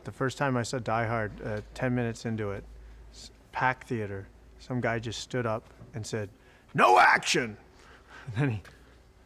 the first time I saw Die Hard, 10 minutes into it, packed theater, some guy just stood up and said, "No action!" And then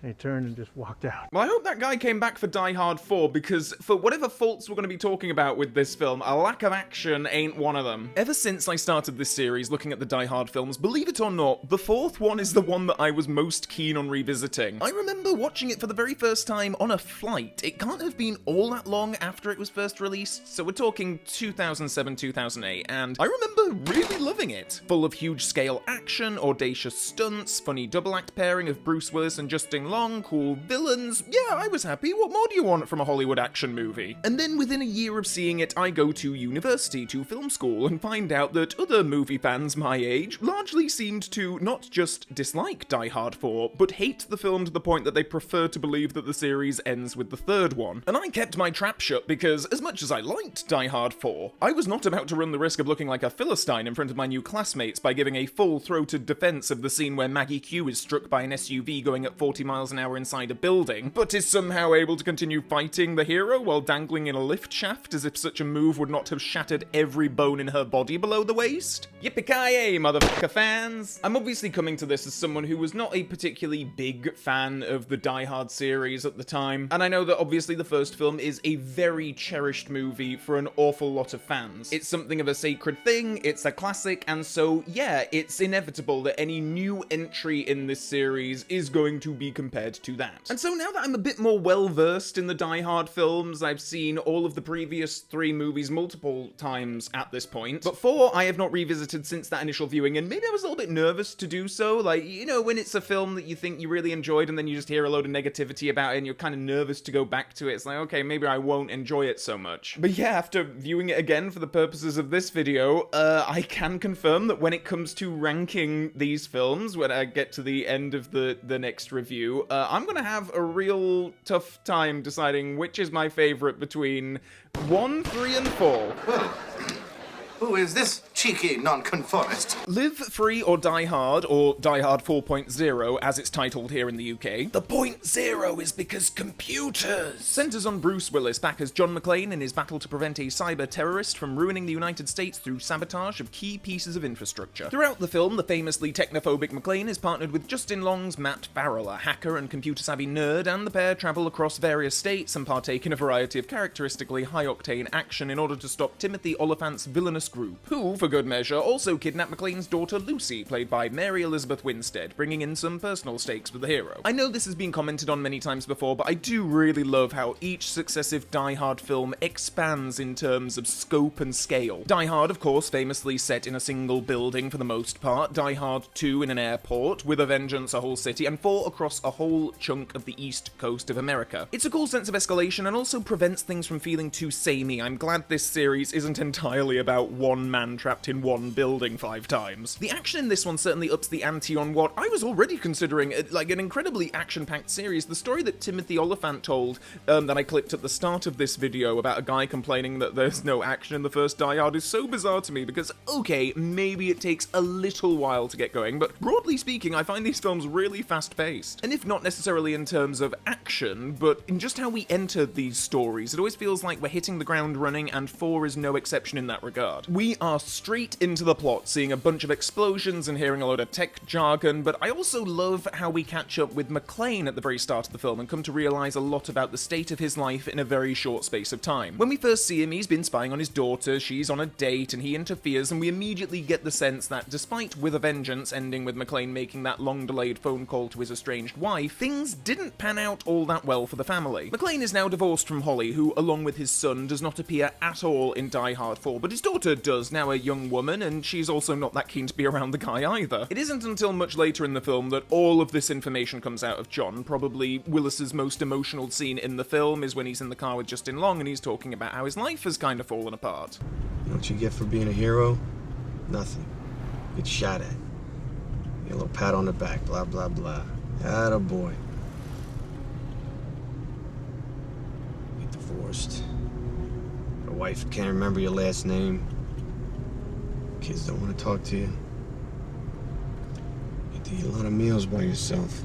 he turned and just walked out. Well, I hope that guy came back for Die Hard 4, because for whatever faults we're going to be talking about with this film, a lack of action ain't one of them. Ever since I started this series looking at the Die Hard films, believe it or not, the fourth one is the one that I was most keen on revisiting. I remember watching it for the very first time on a flight. It can't have been all that long after it was first released, so we're talking 2007, 2008, and I remember really loving it. Full of huge-scale action, audacious stunts, funny double-act pairing of Bruce Willis and Justin Long, cool villains. Yeah, I was happy. What more do you want from a Hollywood action movie? And then within a year of seeing it, I go to university, to film school, and find out that other movie fans my age largely seemed to not just dislike Die Hard 4, but hate the film to the point that they prefer to believe that the series ends with the third one. And I kept my trap shut because, as much as I liked Die Hard 4, I was not about to run the risk of looking like a Philistine in front of my new classmates by giving a full-throated defense of the scene where Maggie Q is struck by an SUV going at 40 miles an hour inside a building, but is somehow able to continue fighting the hero while dangling in a lift shaft as if such a move would not have shattered every bone in her body below the waist. Yippee-ki-yay, motherfucker fans! I'm obviously coming to this as someone who was not a particularly big fan of the Die Hard series at the time, and I know that obviously the first film is a very cherished movie for an awful lot of fans. It's something of a sacred thing, it's a classic, and so yeah, it's inevitable that any new entry in this series is going to be compared to that. And so now that I'm a bit more well-versed in the Die Hard films, I've seen all of the previous 3 movies multiple times at this point, but 4 I have not revisited since that initial viewing, and maybe I was a little bit nervous to do so, like, you know, when it's a film that you think you really enjoyed and then you just hear a load of negativity about it and you're kind of nervous to go back to it, it's like, okay, maybe I won't enjoy it so much. But yeah, after viewing it again for the purposes of this video, I can confirm that when it comes to ranking these films, when I get to the end of the next review, I'm gonna have a real tough time deciding which is my favorite between 1, 3, and 4. Who is this cheeky nonconformist? Live Free or Die Hard, or Die Hard 4.0 as it's titled here in the UK. The point zero is because computers! Centers on Bruce Willis back as John McClane in his battle to prevent a cyber terrorist from ruining the United States through sabotage of key pieces of infrastructure. Throughout the film, the famously technophobic McClane is partnered with Justin Long's Matt Farrell, a hacker and computer-savvy nerd, and the pair travel across various states and partake in a variety of characteristically high-octane action in order to stop Timothy Oliphant's villainous group, who, for good measure, also kidnapped McClane's daughter Lucy, played by Mary Elizabeth Winstead, bringing in some personal stakes for the hero. I know this has been commented on many times before, but I do really love how each successive Die Hard film expands in terms of scope and scale. Die Hard, of course, famously set in a single building for the most part, Die Hard 2 in an airport, With a Vengeance a whole city, and 4 across a whole chunk of the east coast of America. It's a cool sense of escalation and also prevents things from feeling too samey. I'm glad this series isn't entirely about one man trapped in one building 5 times. The action in this one certainly ups the ante on what I was already considering like an incredibly action-packed series. The story that Timothy Oliphant told, that I clipped at the start of this video about a guy complaining that there's no action in the first Die Hard is so bizarre to me because, okay, maybe it takes a little while to get going, but broadly speaking, I find these films really fast-paced. And if not necessarily in terms of action, but in just how we enter these stories, it always feels like we're hitting the ground running, and 4 is no exception in that regard. We are straight into the plot, seeing a bunch of explosions and hearing a load of tech jargon, but I also love how we catch up with McClane at the very start of the film and come to realise a lot about the state of his life in a very short space of time. When we first see him, he's been spying on his daughter, she's on a date, and he interferes, and we immediately get the sense that despite With a Vengeance ending with McClane making that long-delayed phone call to his estranged wife, things didn't pan out all that well for the family. McClane is now divorced from Holly, who, along with his son, does not appear at all in Die Hard 4, but his daughter does, now a young woman, and she's also not that keen to be around the guy either. It isn't until much later in the film that all of this information comes out of John. Probably Willis's most emotional scene in the film is when he's in the car with Justin Long and he's talking about how his life has kind of fallen apart. You know what you get for being a hero? Nothing. Get shot at. Get a little pat on the back, blah, blah, blah. Attaboy. Get divorced. Your wife can't remember your last name. Kids don't want to talk to you. Get to eat a lot of meals by yourself.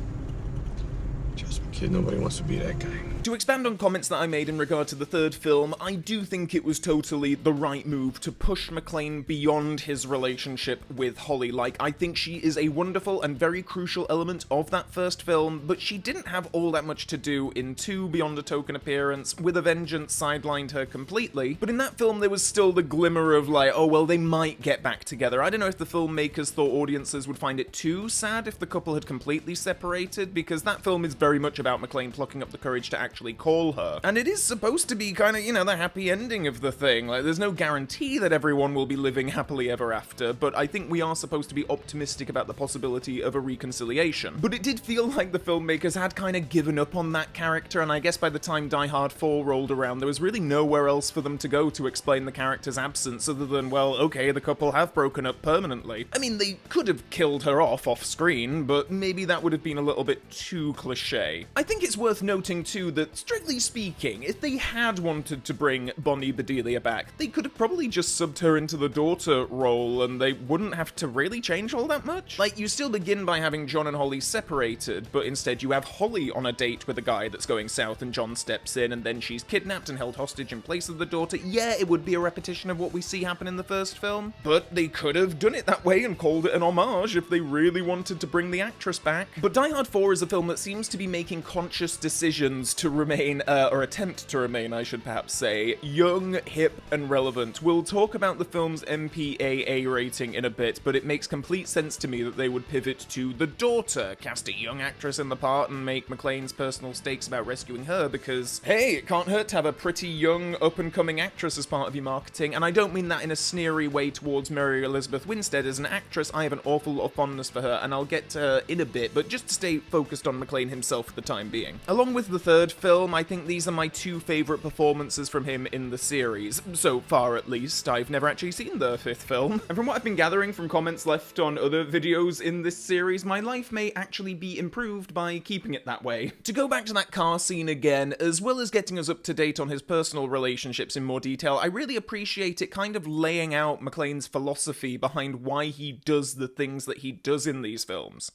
Trust me, kid, nobody wants to be that guy. To expand on comments that I made in regard to the third film, I do think it was totally the right move to push McClane beyond his relationship with Holly. Like, I think she is a wonderful and very crucial element of that first film, but she didn't have all that much to do in 2 beyond a token appearance. With a Vengeance sidelined her completely, but in that film there was still the glimmer of like, oh well, they might get back together. I don't know if the filmmakers thought audiences would find it too sad if the couple had completely separated, because that film is very much about McClane plucking up the courage to actually call her. And it is supposed to be kind of, you know, the happy ending of the thing. Like, there's no guarantee that everyone will be living happily ever after, but I think we are supposed to be optimistic about the possibility of a reconciliation. But it did feel like the filmmakers had kind of given up on that character, and I guess by the time Die Hard 4 rolled around, there was really nowhere else for them to go to explain the character's absence other than, well, okay, the couple have broken up permanently. I mean, they could have killed her off screen, but maybe that would have been a little bit too cliche. I think it's worth noting too that, strictly speaking, if they had wanted to bring Bonnie Bedelia back, they could have probably just subbed her into the daughter role and they wouldn't have to really change all that much. Like, you still begin by having John and Holly separated, but instead you have Holly on a date with a guy that's going south and John steps in and then she's kidnapped and held hostage in place of the daughter. Yeah, it would be a repetition of what we see happen in the first film, but they could have done it that way and called it an homage if they really wanted to bring the actress back. But Die Hard 4 is a film that seems to be making conscious decisions to remain, or attempt to remain, I should perhaps say, young, hip, and relevant. We'll talk about the film's MPAA rating in a bit, but it makes complete sense to me that they would pivot to the daughter, cast a young actress in the part, and make McClane's personal stakes about rescuing her, because, hey, it can't hurt to have a pretty young, up-and-coming actress as part of your marketing, and I don't mean that in a sneery way towards Mary Elizabeth Winstead. As an actress, I have an awful lot of fondness for her, and I'll get to her in a bit, but just to stay focused on McClane himself for the time being. Along with the third film, I think these are my 2 favourite performances from him in the series. So far, at least. I've never actually seen the 5th film, and from what I've been gathering from comments left on other videos in this series, my life may actually be improved by keeping it that way. To go back to that car scene again, as well as getting us up to date on his personal relationships in more detail, I really appreciate it kind of laying out McClane's philosophy behind why he does the things that he does in these films.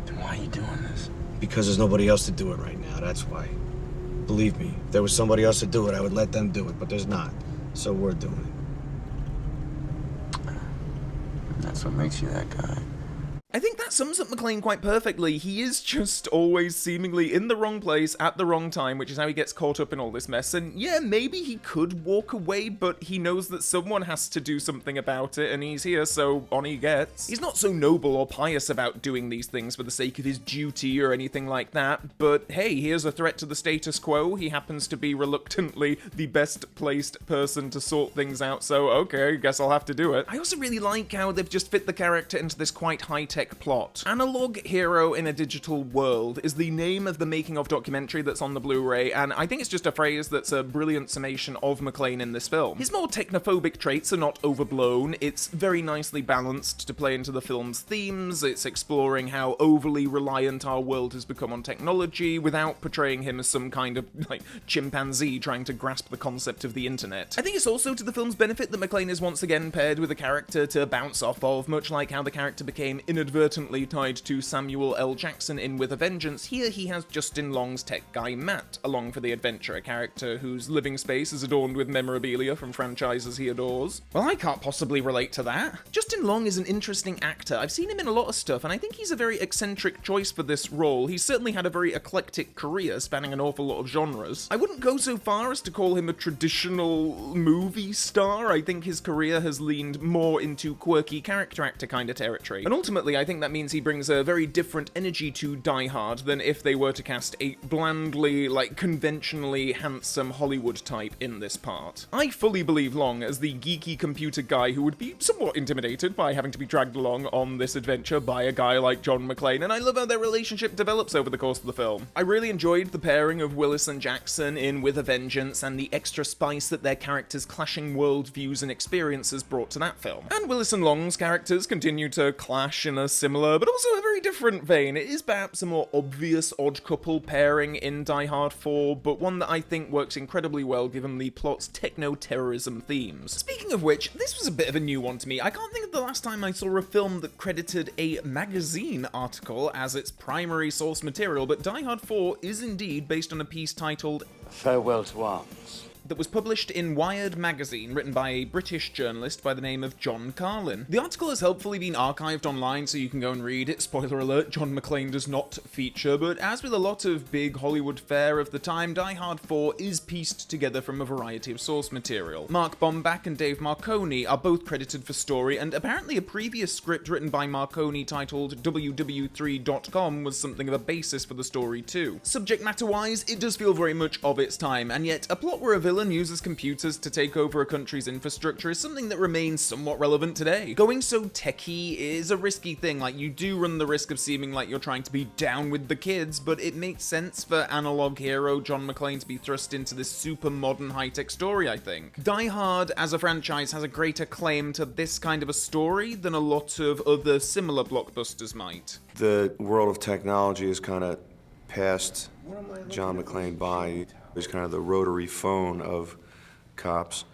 Then why are you doing this? Because there's nobody else to do it right now, that's why. Believe me, if there was somebody else to do it, I would let them do it, but there's not. So we're doing it. That's what makes you that guy. I think that sums up McClane quite perfectly. He is just always seemingly in the wrong place at the wrong time, which is how he gets caught up in all this mess. And yeah, maybe he could walk away, but he knows that someone has to do something about it, and he's here, so on he gets. He's not so noble or pious about doing these things for the sake of his duty or anything like that, but hey, here's a threat to the status quo. He happens to be reluctantly the best placed person to sort things out, so okay, guess I'll have to do it. I also really like how they've just fit the character into this quite high-tech plot. Analog Hero in a Digital World is the name of the making of documentary that's on the Blu-ray, and I think it's just a phrase that's a brilliant summation of McClane in this film. His more technophobic traits are not overblown, it's very nicely balanced to play into the film's themes, it's exploring how overly reliant our world has become on technology without portraying him as some kind of, like, chimpanzee trying to grasp the concept of the internet. I think it's also to the film's benefit that McClane is once again paired with a character to bounce off of, much like how the character became inadvertently tied to Samuel L. Jackson in With a Vengeance. Here he has Justin Long's tech guy Matt along for the adventure, a character whose living space is adorned with memorabilia from franchises he adores. Well, I can't possibly relate to that. Justin Long is an interesting actor. I've seen him in a lot of stuff, and I think he's a very eccentric choice for this role. He's certainly had a very eclectic career spanning an awful lot of genres. I wouldn't go so far as to call him a traditional movie star. I think his career has leaned more into quirky character actor kind of territory. And ultimately, I think that means he brings a very different energy to Die Hard than if they were to cast a blandly, like, conventionally handsome Hollywood type in this part. I fully believe Long as the geeky computer guy who would be somewhat intimidated by having to be dragged along on this adventure by a guy like John McClane, and I love how their relationship develops over the course of the film. I really enjoyed the pairing of Willis and Jackson in With a Vengeance and the extra spice that their characters' clashing worldviews and experiences brought to that film. And Willis and Long's characters continue to clash in a similar, but also a very different vein. It is perhaps a more obvious odd couple pairing in Die Hard 4, but one that I think works incredibly well given the plot's techno-terrorism themes. Speaking of which, this was a bit of a new one to me. I can't think of the last time I saw a film that credited a magazine article as its primary source material, but Die Hard 4 is indeed based on a piece titled Farewell to Arms. that was published in Wired magazine, written by a British journalist by the name of John Carlin. The article has helpfully been archived online so you can go and read it. Spoiler alert, John McClane does not feature, but as with a lot of big Hollywood fare of the time, Die Hard 4 is pieced together from a variety of source material. Mark Bombach and Dave Marconi are both credited for story, and apparently a previous script written by Marconi titled WW3.com was something of a basis for the story too. Subject matter-wise, it does feel very much of its time, and yet a plot where a villain uses computers to take over a country's infrastructure is something that remains somewhat relevant today. Going so techie is a risky thing, like you do run the risk of seeming like you're trying to be down with the kids, but it makes sense for analog hero John McClane to be thrust into this super modern high-tech story, I think. Die Hard as a franchise has a greater claim to this kind of a story than a lot of other similar blockbusters might. The world of technology has kind of passed John McClane by. He's kind of the rotary phone of cops.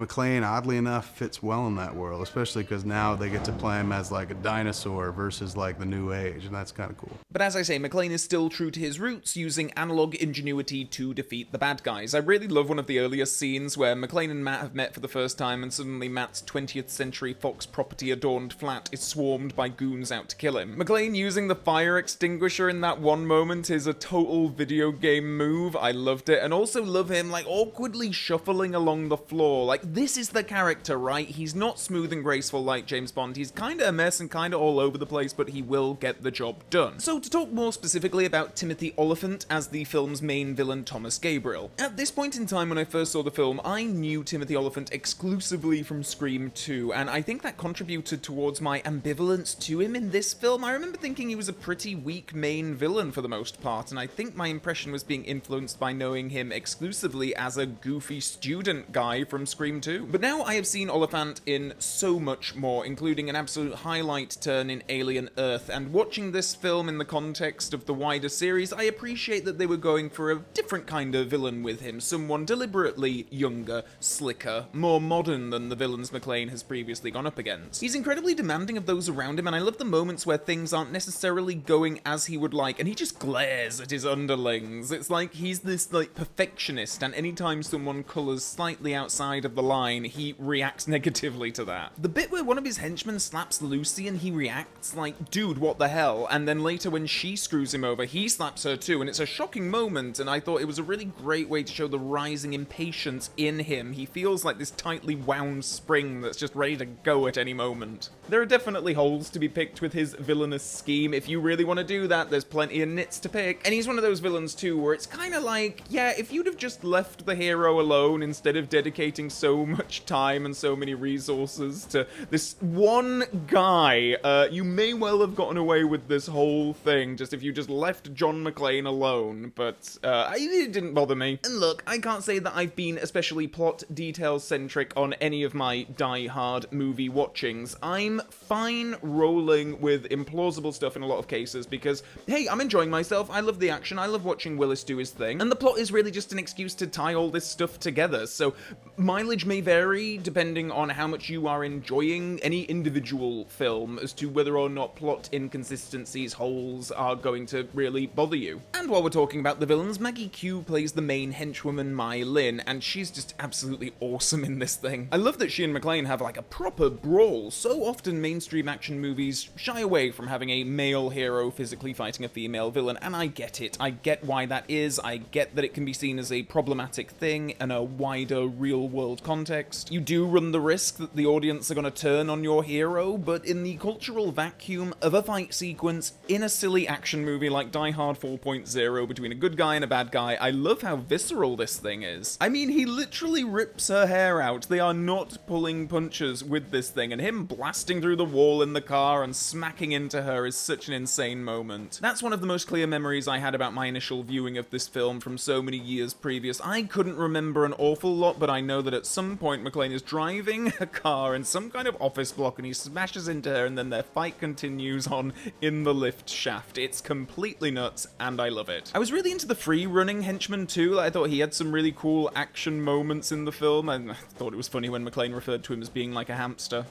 McClane, oddly enough, fits well in that world, especially because now they get to play him as like a dinosaur versus like the new age, and that's kind of cool. But as I say, McClane is still true to his roots, using analog ingenuity to defeat the bad guys. I really love one of the earlier scenes where McClane and Matt have met for the first time, and suddenly Matt's 20th century Fox property-adorned flat is swarmed by goons out to kill him. McClane using the fire extinguisher in that one moment is a total video game move. I loved it, and also love him like awkwardly shuffling along the floor. Like, this is the character, right? He's not smooth and graceful like James Bond. He's kinda a mess and kinda all over the place, but he will get the job done. So to talk more specifically about Timothy Olyphant as the film's main villain, Thomas Gabriel. At this point in time when I first saw the film, I knew Timothy Olyphant exclusively from Scream 2, and I think that contributed towards my ambivalence to him in this film. I remember thinking he was a pretty weak main villain for the most part, and I think my impression was being influenced by knowing him exclusively as a goofy student guy from Scream 2. But now I have seen Oliphant in so much more, including an absolute highlight turn in Alien Earth, and watching this film in the context of the wider series, I appreciate that they were going for a different kind of villain with him, someone deliberately younger, slicker, more modern than the villains McClane has previously gone up against. He's incredibly demanding of those around him, and I love the moments where things aren't necessarily going as he would like, and he just glares at his underlings. It's like he's this like perfectionist, and anytime someone colours slightly outside of the line, he reacts negatively to that. The bit where one of his henchmen slaps Lucy and he reacts like, dude, what the hell? And then later when she screws him over, he slaps her too, and it's a shocking moment, and I thought it was a really great way to show the rising impatience in him. He feels like this tightly wound spring that's just ready to go at any moment. There are definitely holes to be picked with his villainous scheme. If you really want to do that, there's plenty of nits to pick. And he's one of those villains too, where it's kind of like, yeah, if you'd have just left the hero alone instead of dedicating so much time and so many resources to this one guy, you may well have gotten away with this whole thing just if you just left John McClane alone, but it didn't bother me. And look, I can't say that I've been especially plot details centric on any of my Die Hard movie watchings. I'm fine rolling with implausible stuff in a lot of cases because, hey, I'm enjoying myself, I love the action, I love watching Willis do his thing, and the plot is really just an excuse to tie all this stuff together, so mileage may vary depending on how much you are enjoying any individual film as to whether or not plot inconsistencies, holes are going to really bother you. And while we're talking about the villains, Maggie Q plays the main henchwoman Mai Lin, and she's just absolutely awesome in this thing. I love that she and McClane have like a proper brawl. So often mainstream action movies shy away from having a male hero physically fighting a female villain, and I get it. I get why that is. I get that it can be seen as a problematic thing in a wider real-world context. You do run the risk that the audience are going to turn on your hero, but in the cultural vacuum of a fight sequence in a silly action movie like Die Hard 4.0 between a good guy and a bad guy, I love how visceral this thing is. I mean, he literally rips her hair out. They are not pulling punches with this thing, and him blasting through the wall in the car and smacking into her is such an insane moment. That's one of the most clear memories I had about my initial viewing of this film from so many years previous. I couldn't remember an awful lot, but I know that at some some point McClane is driving a car in some kind of office block and he smashes into her and then their fight continues on in the lift shaft. It's completely nuts and I love it. I was really into the free-running henchman too. I thought he had some really cool action moments in the film, and I thought it was funny when McClane referred to him as being like a hamster.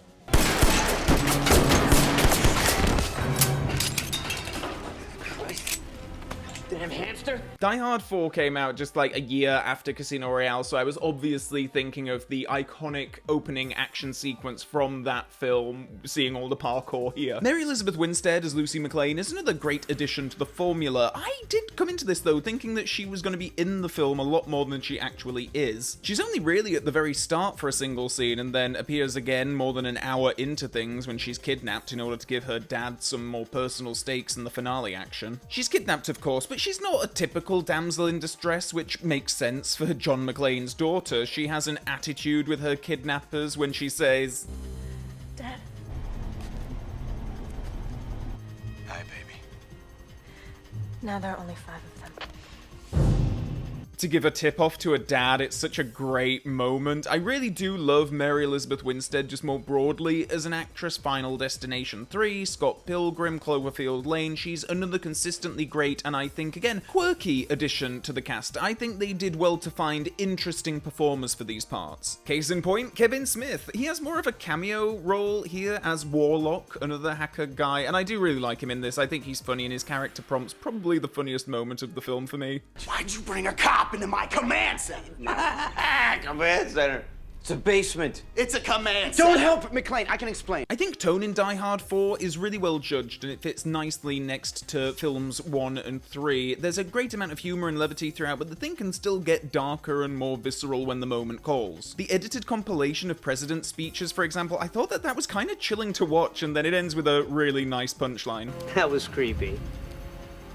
Damn hamster. Die Hard 4 came out just like a year after Casino Royale, so I was obviously thinking of the iconic opening action sequence from that film, seeing all the parkour here. Mary Elizabeth Winstead as Lucy McClane is another great addition to the formula. I did come into this though thinking that she was going to be in the film a lot more than she actually is. She's only really at the very start for a single scene and then appears again more than an hour into things when she's kidnapped in order to give her dad some more personal stakes in the finale action. She's kidnapped of course, but she's not a typical damsel in distress, which makes sense for John McClane's daughter. She has an attitude with her kidnappers when she says, Dad. Hi, baby. Now there are only 5 of them. to give a tip-off to a dad. It's such a great moment. I really do love Mary Elizabeth Winstead just more broadly as an actress. Final Destination 3, Scott Pilgrim, Cloverfield Lane. She's another consistently great and I think, again, quirky addition to the cast. I think they did well to find interesting performers for these parts. Case in point, Kevin Smith. He has more of a cameo role here as Warlock, another hacker guy, and I do really like him in this. I think he's funny and his character prompt's probably the funniest moment of the film for me. Why'd you bring a cop into my command center? Command center. It's a basement. It's a command center. Don't help it, McClane. I can explain. I think tone in Die Hard 4 is really well judged and it fits nicely next to films 1 and 3. There's a great amount of humor and levity throughout, but the thing can still get darker and more visceral when the moment calls. The edited compilation of president speeches, for example, I thought that was kind of chilling to watch, and then it ends with a really nice punchline. That was creepy.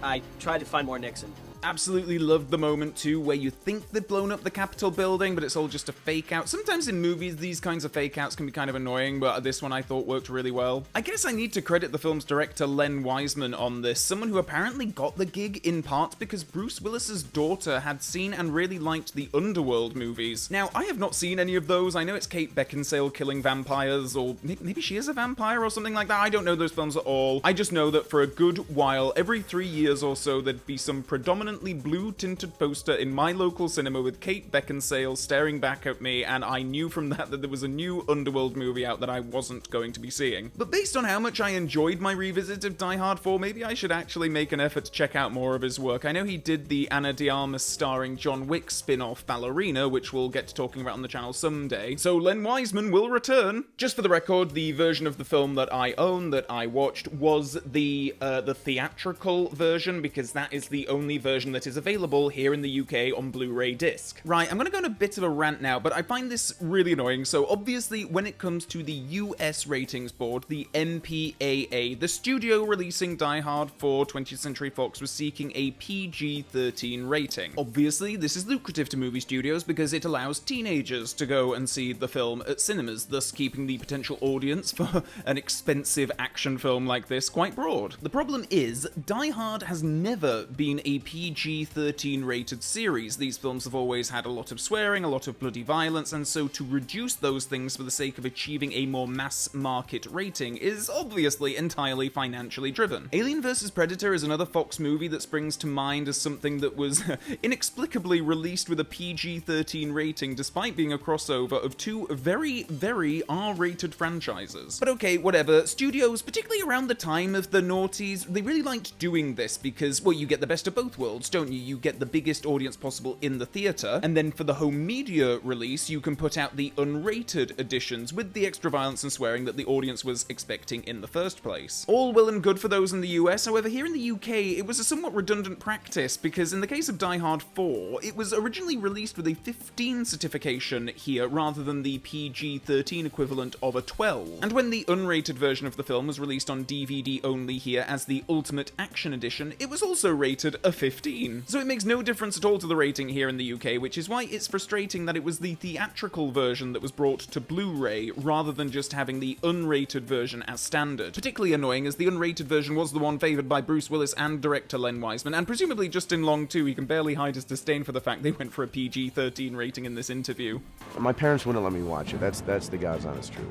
I tried to find more Nixon. Absolutely loved the moment too where you think they've blown up the Capitol building but it's all just a fake out. Sometimes in movies these kinds of fake outs can be kind of annoying, but this one I thought worked really well. I guess I need to credit the film's director Len Wiseman on this, someone who apparently got the gig in part because Bruce Willis's daughter had seen and really liked the Underworld movies. Now I have not seen any of those. I know it's Kate Beckinsale killing vampires, or maybe she is a vampire or something like that. I don't know those films at all. I just know that for a good while, every 3 years or so, there'd be some predominantly blue-tinted poster in my local cinema with Kate Beckinsale staring back at me, and I knew from that there was a new Underworld movie out that I wasn't going to be seeing. But based on how much I enjoyed my revisit of Die Hard 4, maybe I should actually make an effort to check out more of his work. I know he did the Ana de Armas starring John Wick spin-off Ballerina, which we'll get to talking about on the channel someday, so Len Wiseman will return. Just for the record, the version of the film that I own, that I watched, was the theatrical version, because that is the only version that is available here in the UK on Blu-ray disc. Right, I'm gonna go on a bit of a rant now, but I find this really annoying. So obviously, when it comes to the US ratings board, the MPAA, the studio releasing Die Hard for 20th Century Fox was seeking a PG-13 rating. Obviously, this is lucrative to movie studios because it allows teenagers to go and see the film at cinemas, thus keeping the potential audience for an expensive action film like this quite broad. The problem is, Die Hard has never been a PG-13 rated series. These films have always had a lot of swearing, a lot of bloody violence, and so to reduce those things for the sake of achieving a more mass market rating is obviously entirely financially driven. Alien vs. Predator is another Fox movie that springs to mind as something that was inexplicably released with a PG-13 rating despite being a crossover of two very, very R-rated franchises. But okay, whatever. Studios, particularly around the time of the noughties, they really liked doing this because, well, you get the best of both worlds, don't you? You get the biggest audience possible in the theater, and then for the home media release, you can put out the unrated editions with the extra violence and swearing that the audience was expecting in the first place. All well and good for those in the US, however, here in the UK, it was a somewhat redundant practice, because in the case of Die Hard 4, it was originally released with a 15 certification here, rather than the PG-13 equivalent of a 12. And when the unrated version of the film was released on DVD only here as the Ultimate Action Edition, it was also rated a 15. 15. So it makes no difference at all to the rating here in the UK, which is why it's frustrating that it was the theatrical version that was brought to Blu-ray rather than just having the unrated version as standard. Particularly annoying as the unrated version was the one favoured by Bruce Willis and director Len Wiseman, and presumably Justin Long too. He can barely hide his disdain for the fact they went for a PG-13 rating in this interview. My parents wouldn't let me watch it. That's the God's honest truth.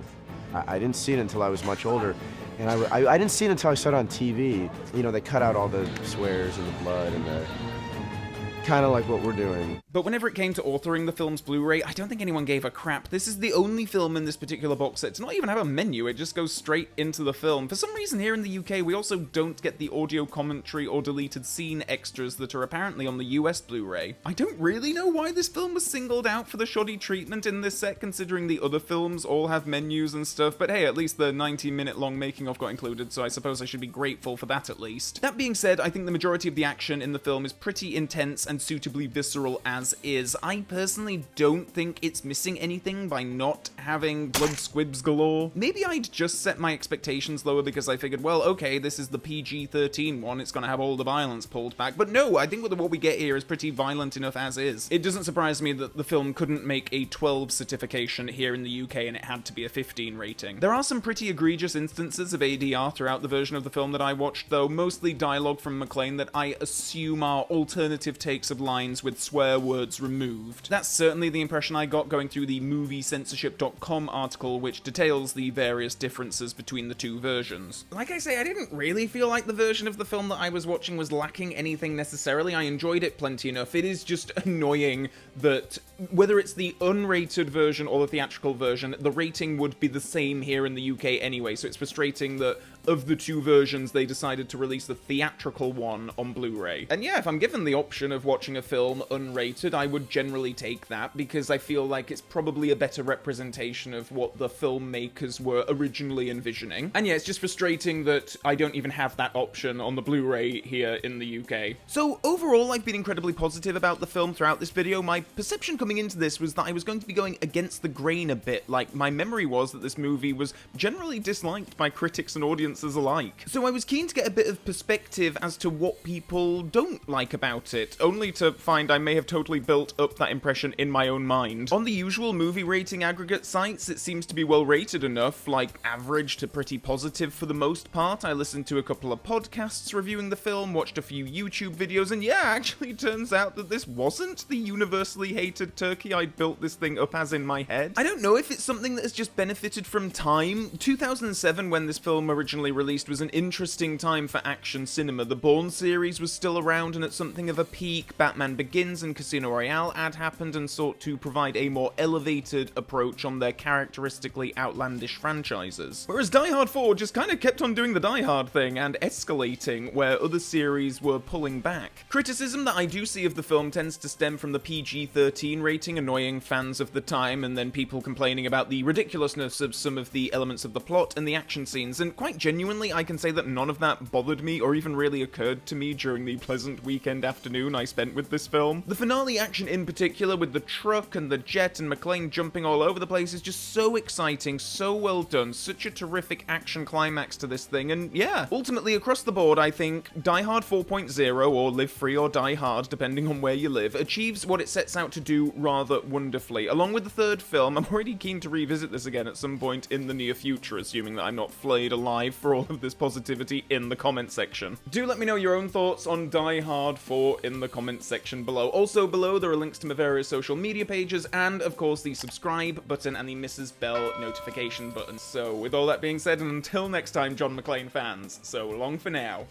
I didn't see it until I was much older, and I didn't see it until I saw it on TV. You know, they cut out all the swears and the blood and the... kind of like what we're doing. But whenever it came to authoring the film's Blu-ray, I don't think anyone gave a crap. This is the only film in this particular box set to not even have a menu, it just goes straight into the film. For some reason here in the UK, we also don't get the audio commentary or deleted scene extras that are apparently on the US Blu-ray. I don't really know why this film was singled out for the shoddy treatment in this set, considering the other films all have menus and stuff, but hey, at least the 90-minute long making-of got included, so I suppose I should be grateful for that at least. That being said, I think the majority of the action in the film is pretty intense and suitably visceral as is. I personally don't think it's missing anything by not having blood squibs galore. Maybe I'd just set my expectations lower because I figured, well, okay, this is the PG-13 one, it's gonna have all the violence pulled back, but no, I think what we get here is pretty violent enough as is. It doesn't surprise me that the film couldn't make a 12 certification here in the UK and it had to be a 15 rating. There are some pretty egregious instances of ADR throughout the version of the film that I watched, though, mostly dialogue from McClane that I assume are alternative takes of lines with swear words removed. That's certainly the impression I got going through the moviecensorship.com article, which details the various differences between the two versions. Like I say, I didn't really feel like the version of the film that I was watching was lacking anything necessarily. I enjoyed it plenty enough. It is just annoying that whether it's the unrated version or the theatrical version, the rating would be the same here in the UK anyway, so it's frustrating that of the two versions, they decided to release the theatrical one on Blu-ray. And yeah, if I'm given the option of watching a film unrated, I would generally take that, because I feel like it's probably a better representation of what the filmmakers were originally envisioning. And yeah, it's just frustrating that I don't even have that option on the Blu-ray here in the UK. So overall, I've been incredibly positive about the film throughout this video. My perception coming into this was that I was going to be going against the grain a bit. Like, my memory was that this movie was generally disliked by critics and audiences alike. So I was keen to get a bit of perspective as to what people don't like about it, only to find I may have totally built up that impression in my own mind. On the usual movie rating aggregate sites, it seems to be well rated enough, like average to pretty positive for the most part. I listened to a couple of podcasts reviewing the film, watched a few YouTube videos, and yeah, actually turns out that this wasn't the universally hated turkey I'd built this thing up as in my head. I don't know if it's something that has just benefited from time. 2007, when this film originally released, was an interesting time for action cinema. The Bourne series was still around and at something of a peak. Batman Begins and Casino Royale had happened and sought to provide a more elevated approach on their characteristically outlandish franchises. Whereas Die Hard 4 just kind of kept on doing the Die Hard thing and escalating where other series were pulling back. Criticism that I do see of the film tends to stem from the PG-13 rating annoying fans of the time, and then people complaining about the ridiculousness of some of the elements of the plot and the action scenes, and quite genuinely, I can say that none of that bothered me or even really occurred to me during the pleasant weekend afternoon I spent with this film. The finale action in particular, with the truck and the jet and McClane jumping all over the place, is just so exciting, so well done, such a terrific action climax to this thing, and yeah, ultimately across the board, I think Die Hard 4.0, or Live Free or Die Hard, depending on where you live, achieves what it sets out to do rather wonderfully. Along with the third film, I'm already keen to revisit this again at some point in the near future, assuming that I'm not flayed alive for all of this positivity in the comment section. Do let me know your own thoughts on Die Hard 4 in the comments section below. Also below there are links to my various social media pages and of course the subscribe button and the Mrs. Bell notification button. So with all that being said, and until next time, John McClane fans, so long for now.